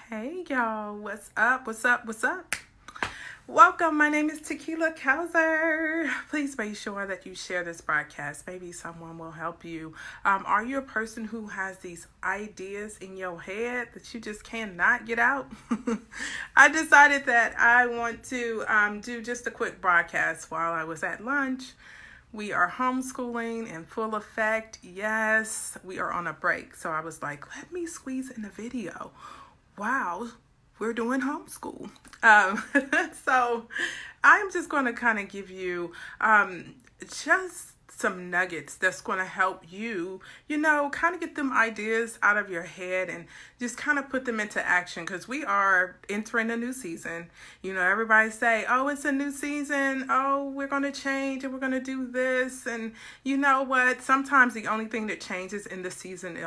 Hey y'all, what's up? What's up? What's up? Welcome. My name is Tequila Kowser. Please make sure that you share this broadcast. Maybe someone will help you. Are you a person who has these ideas in your head that you just cannot get out? I decided that I want to do just a quick broadcast while I was at lunch. We are homeschooling in full effect. Yes, we are on a break. So I was like, let me squeeze in a video. Wow, we're doing homeschool. Um, so I'm just going to kind of give you just some nuggets that's going to help you, kind of get them ideas out of your head and just kind of put them into action because we are entering a new season. Everybody say, oh, it's a new season. Oh, we're going to change and we're going to do this. And you know what? Sometimes the only thing that changes in the season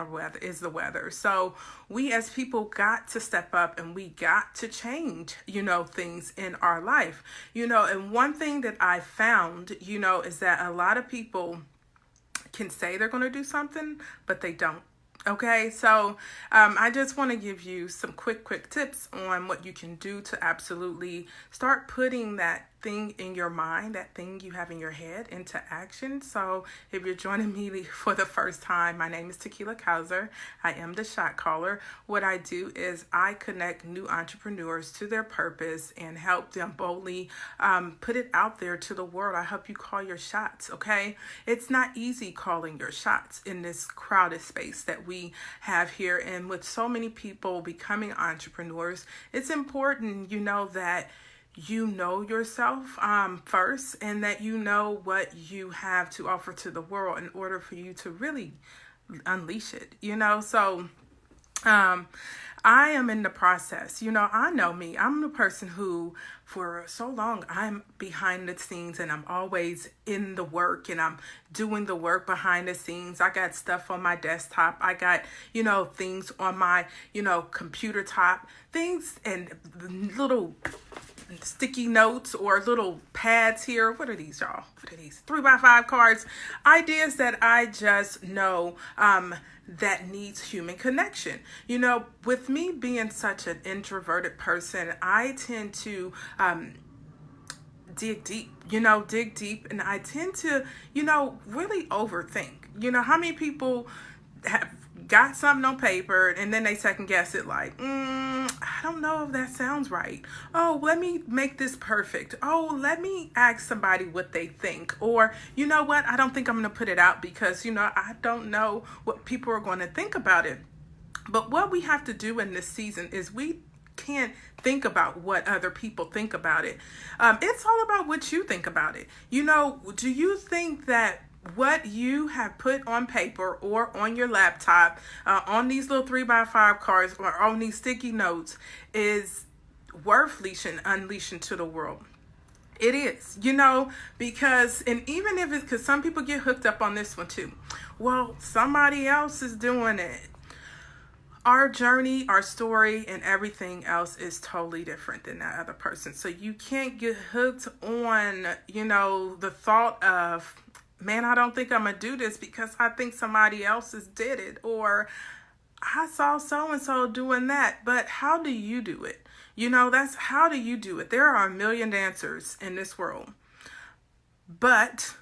is the weather. So we as people got to step up and we got to change, things in our life. And one thing that I found, is that a lot of people can say they're going to do something, but they don't. Okay, so I just want to give you some quick tips on what you can do to absolutely start putting that thing in your mind, that thing you have in your head, into action. So if you're joining me for the first time, my name is Tequila Kowser. I am the shot caller. What I do is I connect new entrepreneurs to their purpose and help them boldly put it out there to the world. I help you call your shots, okay? It's not easy calling your shots in this crowded space that we have here. And with so many people becoming entrepreneurs, it's important, that you know yourself first, and that you know what you have to offer to the world in order for you to really unleash it. So I am in the process. I know me. I'm the person who, for so long, I'm behind the scenes and I'm always in the work and I'm doing the work behind the scenes. I got stuff on my desktop. I got, things on my, computer top, things and little sticky notes or little pads here. What are these, y'all? What are these? 3x5 cards. Ideas that I just know that needs human connection. With me being such an introverted person, I tend to dig deep, and I tend to, really overthink. How many people have got something on paper and then they second guess it like, I don't know if that sounds right. Oh, let me make this perfect. Oh, let me ask somebody what they think. Or, you know what? I don't think I'm going to put it out because, I don't know what people are going to think about it. But what we have to do in this season is we can't think about what other people think about it. It's all about what you think about it. Do you think that what you have put on paper or on your laptop, on these little 3x5 cards or on these sticky notes is worth unleashing to the world? It is, because, and even if it's, because some people get hooked up on this one too. Well, somebody else is doing it. Our journey, our story, and everything else is totally different than that other person. So you can't get hooked on, the thought of, man, I don't think I'm going to do this because I think somebody else has did it, or I saw so-and-so doing that. But how do you do it? That's how do you do it? There are a million dancers in this world, but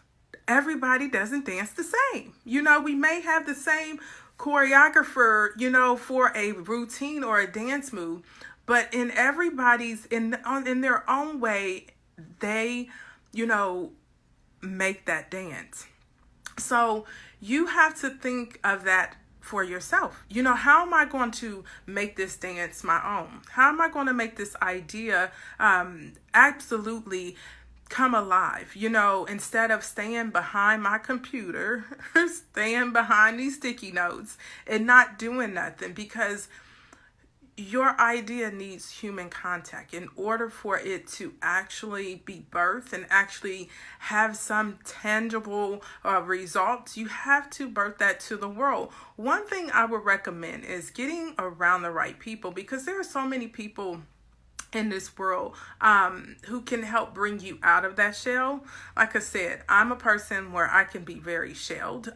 everybody doesn't dance the same. We may have the same choreographer, for a routine or a dance move, but in everybody's, in their own way, they, make that dance. So you have to think of that for yourself. How am I going to make this dance my own? How am I going to make this idea absolutely come alive? Instead of staying behind my computer, staying behind these sticky notes and not doing nothing, because your idea needs human contact in order for it to actually be birthed and actually have some tangible results. You have to birth that to the world. One thing I would recommend is getting around the right people, because there are so many people in this world who can help bring you out of that shell. Like I said, I'm a person where I can be very shelled.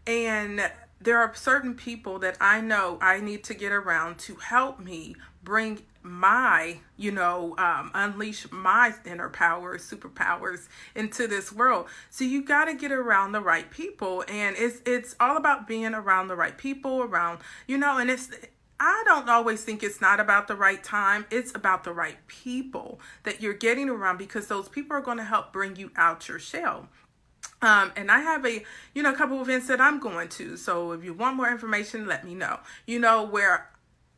And there are certain people that I know I need to get around to help me bring my, unleash my inner powers, superpowers into this world. So you got to get around the right people, and it's all about being around the right people, around, and I don't always think it's not about the right time. It's about the right people that you're getting around, because those people are going to help bring you out your shell. And I have a couple of events that I'm going to. So if you want more information, let me know. Where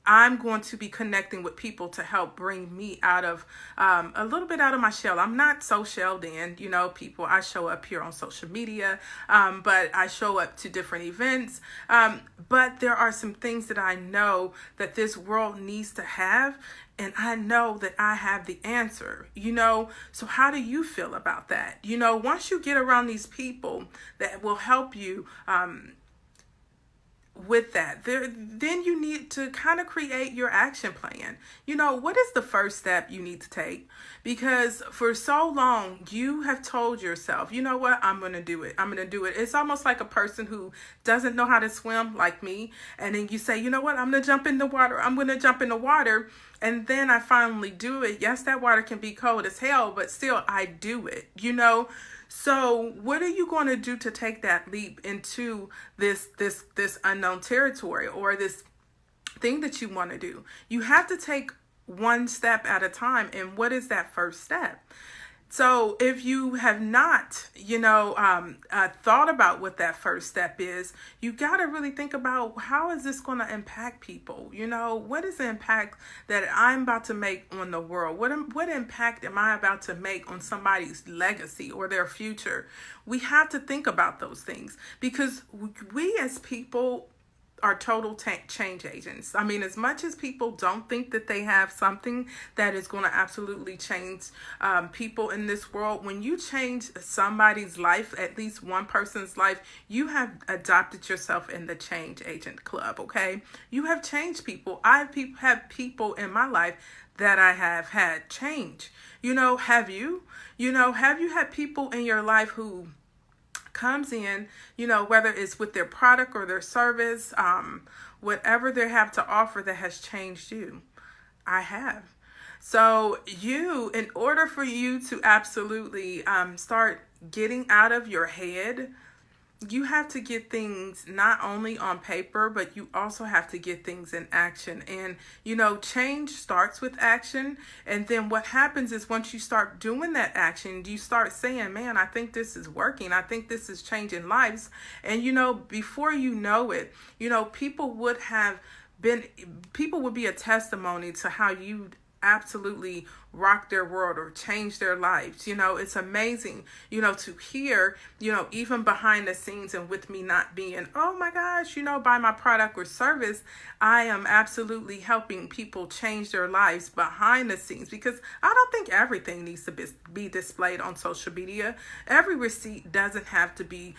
I'm going to be connecting with people to help bring me out of a little bit out of my shell. I'm not so shelled in, people. I show up here on social media, but I show up to different events. But there are some things that I know that this world needs to have. And I know that I have the answer, So how do you feel about that? Once you get around these people that will help you, with that, then you need to kind of create your action plan. What is the first step you need to take? Because for so long you have told yourself, you know what, I'm going to do it. I'm going to do it. It's almost like a person who doesn't know how to swim, like me. And then you say, you know what, I'm going to jump in the water. I'm going to jump in the water. And then I finally do it. Yes, that water can be cold as hell, but still I do it, So what are you going to do to take that leap into this unknown territory, or this thing that you want to do? You have to take one step at a time. And what is that first step? So if you have not, thought about what that first step is, you got to really think about, how is this going to impact people? What is the impact that I'm about to make on the world? What impact am I about to make on somebody's legacy or their future? We have to think about those things, because we as people are total change agents. I mean, as much as people don't think that they have something that is going to absolutely change people in this world, when you change somebody's life, at least one person's life, you have adopted yourself in the change agent club, okay? You have changed people. I've had people in my life that I have had change. Have you? Have you had people in your life who comes in, whether it's with their product or their service, whatever they have to offer that has changed you? I have. So in order for you to absolutely start getting out of your head, you have to get things not only on paper, but you also have to get things in action. And, change starts with action. And then what happens is, once you start doing that action, you start saying, man, I think this is working. I think this is changing lives. And, before you know it, people would be a testimony to how you absolutely rock their world or change their lives. It's amazing, to hear, even behind the scenes, and with me not being, oh my gosh, by my product or service, I am absolutely helping people change their lives behind the scenes, because I don't think everything needs to be displayed on social media. Every receipt doesn't have to be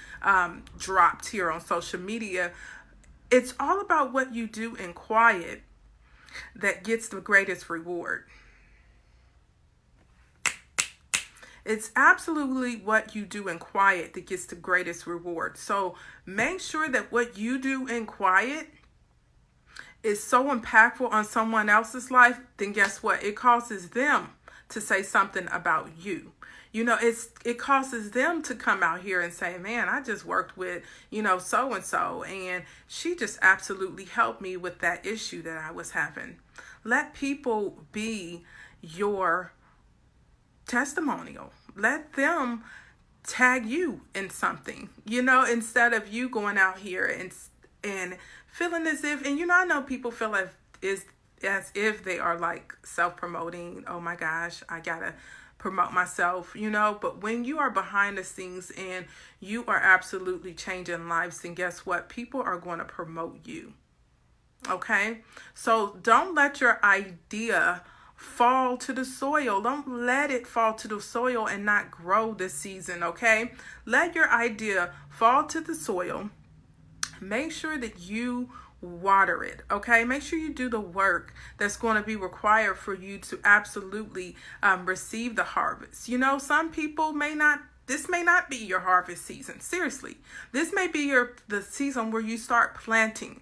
dropped here on social media. It's all about what you do in quiet that gets the greatest reward. It's absolutely what you do in quiet that gets the greatest reward. So make sure that what you do in quiet is so impactful on someone else's life, then guess what? It causes them to say something about you. It causes them to come out here and say, man, I just worked with, so-and-so, and she just absolutely helped me with that issue that I was having. Let people be your testimonial. Let them tag you in something, instead of you going out here and feeling as if, and I know people feel as if they are like self-promoting. Oh my gosh, I gotta promote myself, but when you are behind the scenes and you are absolutely changing lives, then guess what? People are going to promote you. Okay? So don't let your idea fall to the soil. Don't let it fall to the soil and not grow this season, okay? Let your idea fall to the soil. Make sure that you water it, okay? Make sure you do the work that's going to be required for you to absolutely receive the harvest. Some people may not This may not be your harvest season. Seriously. This may be the season where you start planting.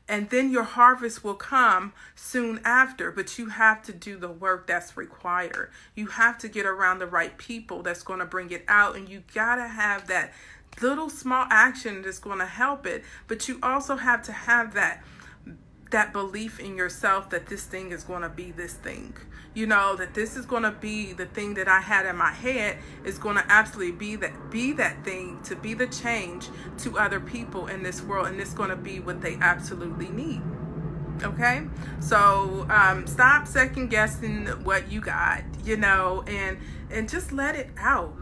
And then your harvest will come soon after, but you have to do the work that's required. You have to get around the right people that's going to bring it out, and you got to have that little small action that's going to help it, but you also have to have that belief in yourself that this thing is going to be this thing. You know, that this is going to be the thing that I had in my head is going to absolutely be that thing, to be the change to other people in this world, and it's going to be what they absolutely need. Okay, so stop second guessing what you got, you know, and just let it out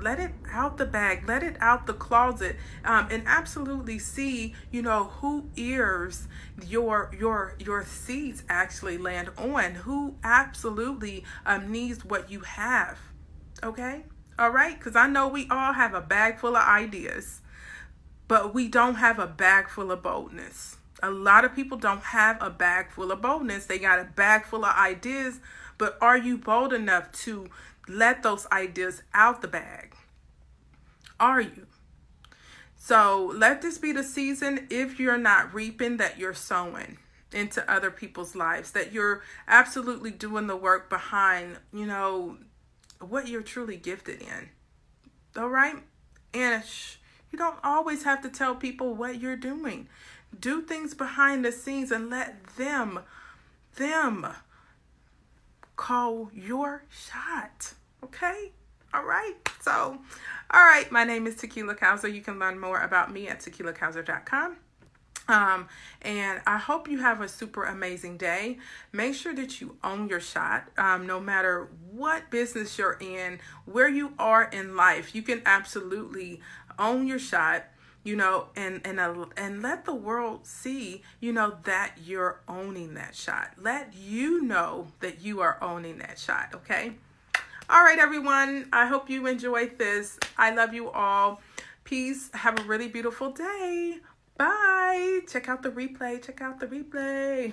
the bag, let it out the closet, and absolutely see, you know, who ears your seeds actually land on, who absolutely needs what you have. Okay, all right, because I know we all have a bag full of ideas, but we don't have a bag full of boldness. A lot of people don't have a bag full of boldness. They got a bag full of ideas, but are you bold enough to let those ideas out the bag? Are you? So let this be the season, if you're not reaping, that you're sowing into other people's lives, that you're absolutely doing the work behind, you know, what you're truly gifted in. All right? And you don't always have to tell people what you're doing. Do things behind the scenes and let them call your shot. Okay? All right. So, all right. My name is Tequila Cowser. You can learn more about me at tequilacowser.com. And I hope you have a super amazing day. Make sure that you own your shot. No matter what business you're in, where you are in life, you can absolutely own your shot. You know, and let the world see, you know, that you're owning that shot. Let you know that you are owning that shot, okay? All right, everyone. I hope you enjoyed this. I love you all. Peace. Have a really beautiful day. Bye. Check out the replay.